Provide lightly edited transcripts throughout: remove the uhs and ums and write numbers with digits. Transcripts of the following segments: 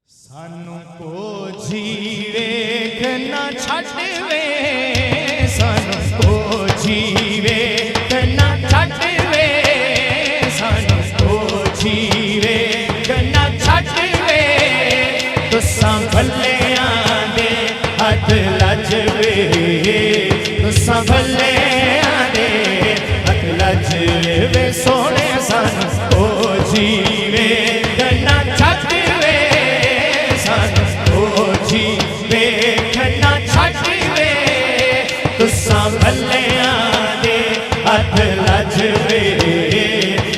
सानू को जीवे ना छड़वे, सानू को जीवे ना छड़वे, सानू को जीवे ना छड़वे, तुसा भलियां दे हथ लजवे, तुसा भलियां दे हथ लजवे, सोने सानू को जीवे ना छड़वे, सानू को जीवे ना छड़वे, तुसा भलियां दे हथ लजवे,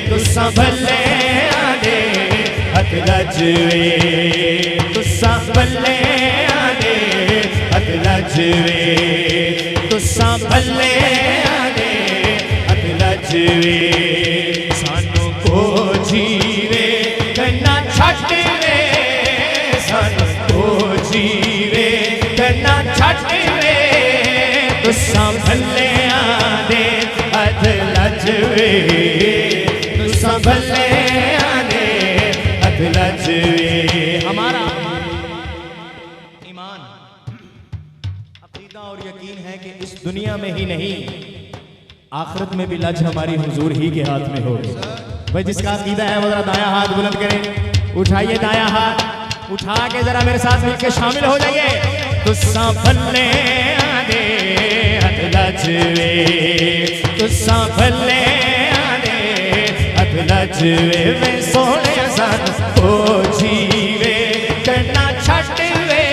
तुसा भलियां दे हथ लजवे, तुसा भलियां दे हथ लजवे, तुसा भलियां दे हथ लजवे, सानू को जीवे ना छड़वे, सानू को जीवे ना छड़वे, तुसा भलियां दे हथ लजवे, तुसा भलियां दे हथ लजवे। हमारा ईमान, अकीदा और यकीन है कि इस दुनिया में ही नहीं आखिरत में भी लज हमारी हुजूर ही के हाथ में हो। भाई जिसका अकीदा है वो जरा दायां हाथ बुलंद करें, उठाइए दायां हाथ, उठा के जरा मेरे साथ मिलकर शामिल हो जाइए। तुसा भलियां दे हथ लजवे, तुसा भलियां दे हथ लजवे, वे सोने सानू को जीवे ना छड़वे,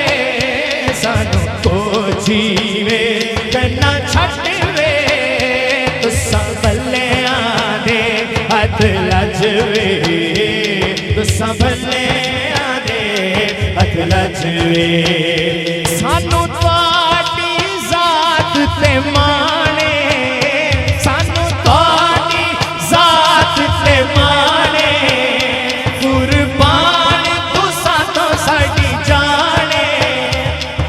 सानू को जीवे ना छड़वे, तुसा भलियां दे हथ लजवे, तुसा भलियां दे हथ लजवे, सानू तुहाडी ज़ात ते माने, सानू तुहाडी ज़ात ते माने, कुर्बान तुसा तो साडी जाने,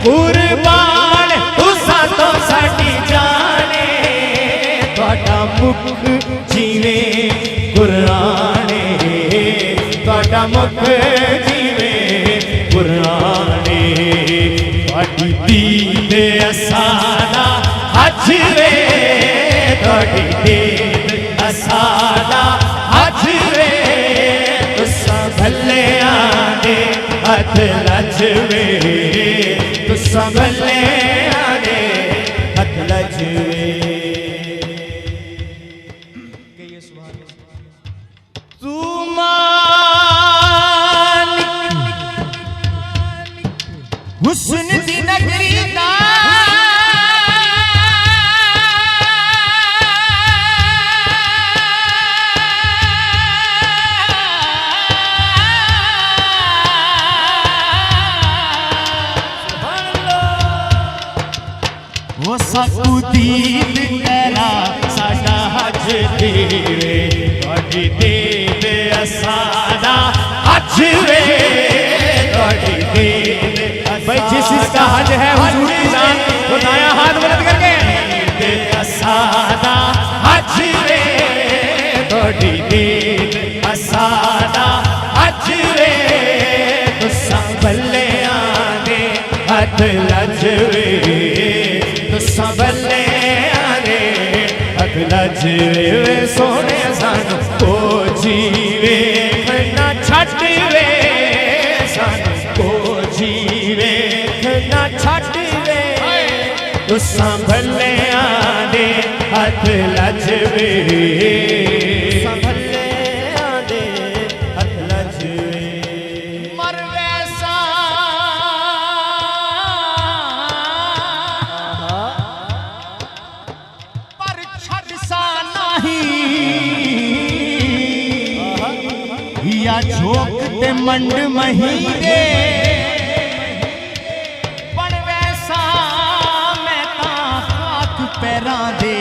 कुर्बान तुसा तो साडी जाने, तुहाडा मुख जीवे कुराने, तुहाडा मुख जीवे कुराने, तुहाडी दीद असाना हज वे, तुहाडी दीद असाना हज वे, तुसा भलियां दे हथ लजवे, तुसा भलियां दे हथ लजवे। तू मालिक हुस्न दी नगरी दा, वो सकू दीद करा साडा हज देवे, तुहाडी दीद असाना हज वे, तुहाडी दीद। भाई जिस जिसका हज है हुजूर की जान वो दायां हाथ बुलंद करके, दीद असाना हज वे, तुहाडी दीद असाना हज वे, तुसा भलियां दे हथ लजवे, तुसा भलियां दे हथ लजवे, सोने सानू को जीवे ना छड़वे, सानू को जीवे ना छड़वे, तुसा भलियां दे हथ लजवे, तुसा भलियां दे हथ लजवे। मर वैसा पर छड़ सा नहीं, या झोंक ते मंड महीने, पण वैसा मैं तां खाक पैरां दे,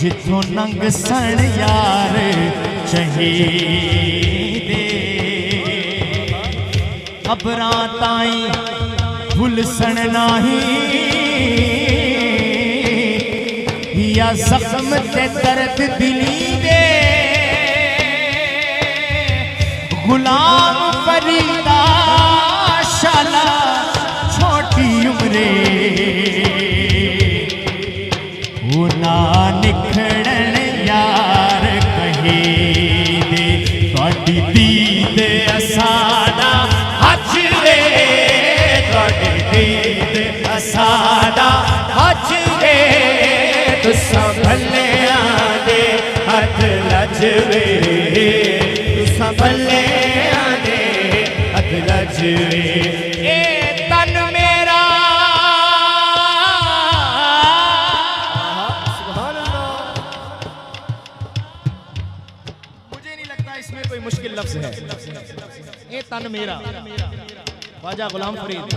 जिथों नंग सन यार शहीदे, खबरां ताईं भुल सन नहीं, या जख्म ते दर्द दिली दे, गुलाम पर फरीदा शाला छोटी उम्रे वो ना निखड़न यार कहे दे थोड़ी दीद असादा हज वे थोड़ी दीद असादा हज वे तुसा भले आदे हथ लजवे तुसा भले आदे हथ लजवे ए तन मेरा मुझे नहीं लगता इसमें कोई मुश्किल लफ्ज है ए तन मेरा ख्वाजा गुलाम फरीद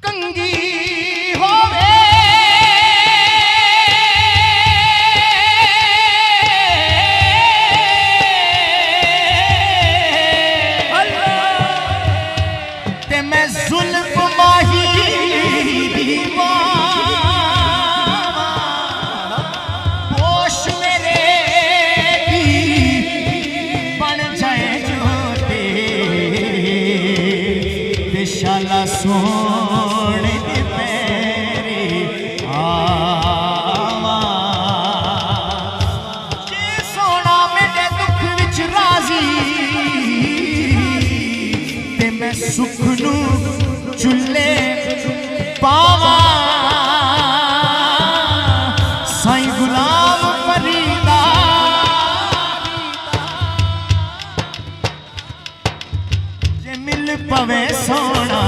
कंगी होवे ते मैं जुल्म माही पोश मेरे बन जाए जोते शाला सोने दे पैरे आवा जे सोना मेरे दुख विच राजी ते मैं सुख नू चुल्ले पावा साईं गुलाम फरीदा जे मिल पवे सोना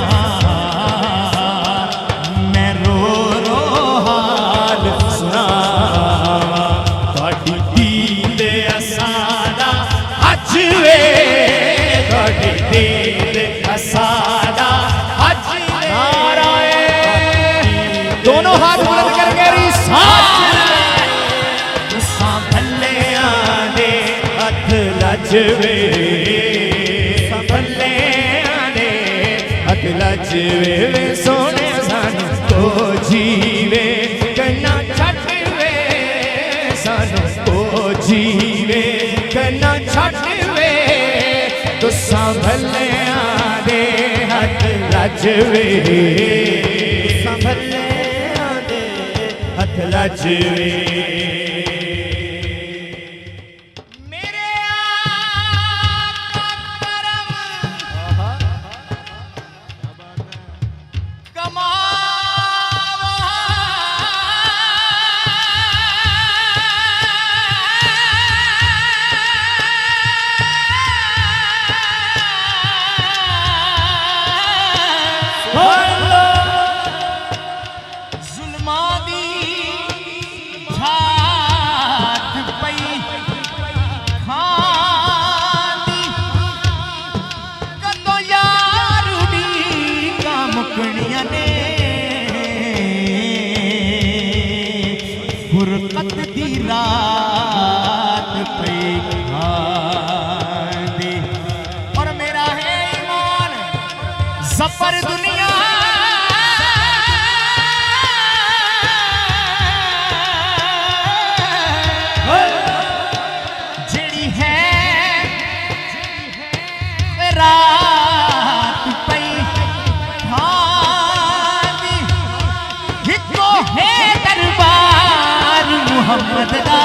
मैं रो रो हाल सुना थोड़ी दीद असादा हज वे थोड़ी दीद असादा हज नारायण दोनों हाथ बुलंद करके तुसा भले आने हथ लजवे भले आने हथ लजवे सोने सानू तो जीवे कन्ना छटवे सानू तो जीवे कन्ना छटवे तुसा भले आने हथ लजवे भले आने हथ लजवे फुरकत दी रात पे दे और मेरा है ईमान ज़फ़र दुनिया जेड़ी है रात पे हिको है दरबार मोहम्मद दा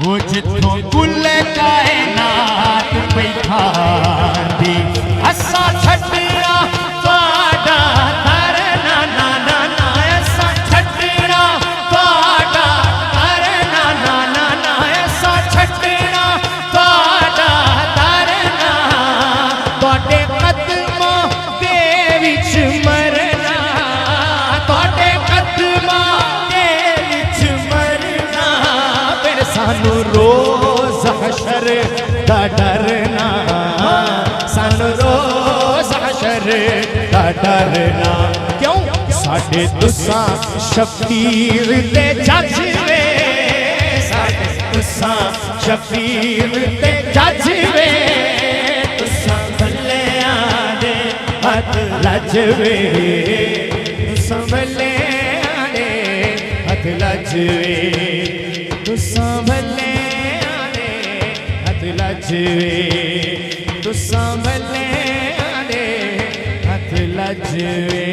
वो जिथों कुल कायनात बैठा दी असा छड़ना पाड़ा करना ना ना ना ऐसा छड़ना पाड़ा करना ना ना ना ऐसा छड़ना पाड़ा करना तोड़े कदमां दे विच मरना तोड़े कदमां दे विच मरना फिर सानू रोज़ हशर दा डरना सानू रोज़ हशर दा डरना क्यों साडे तुसां शफीर ते जज वे साडे तुसां शफीर ते जज वे तुसां भले आने हथ लजवे तुसां भले आने हथ लजवे तू सांभले आने हथ लजवे तू सांभले आने हथ लजवे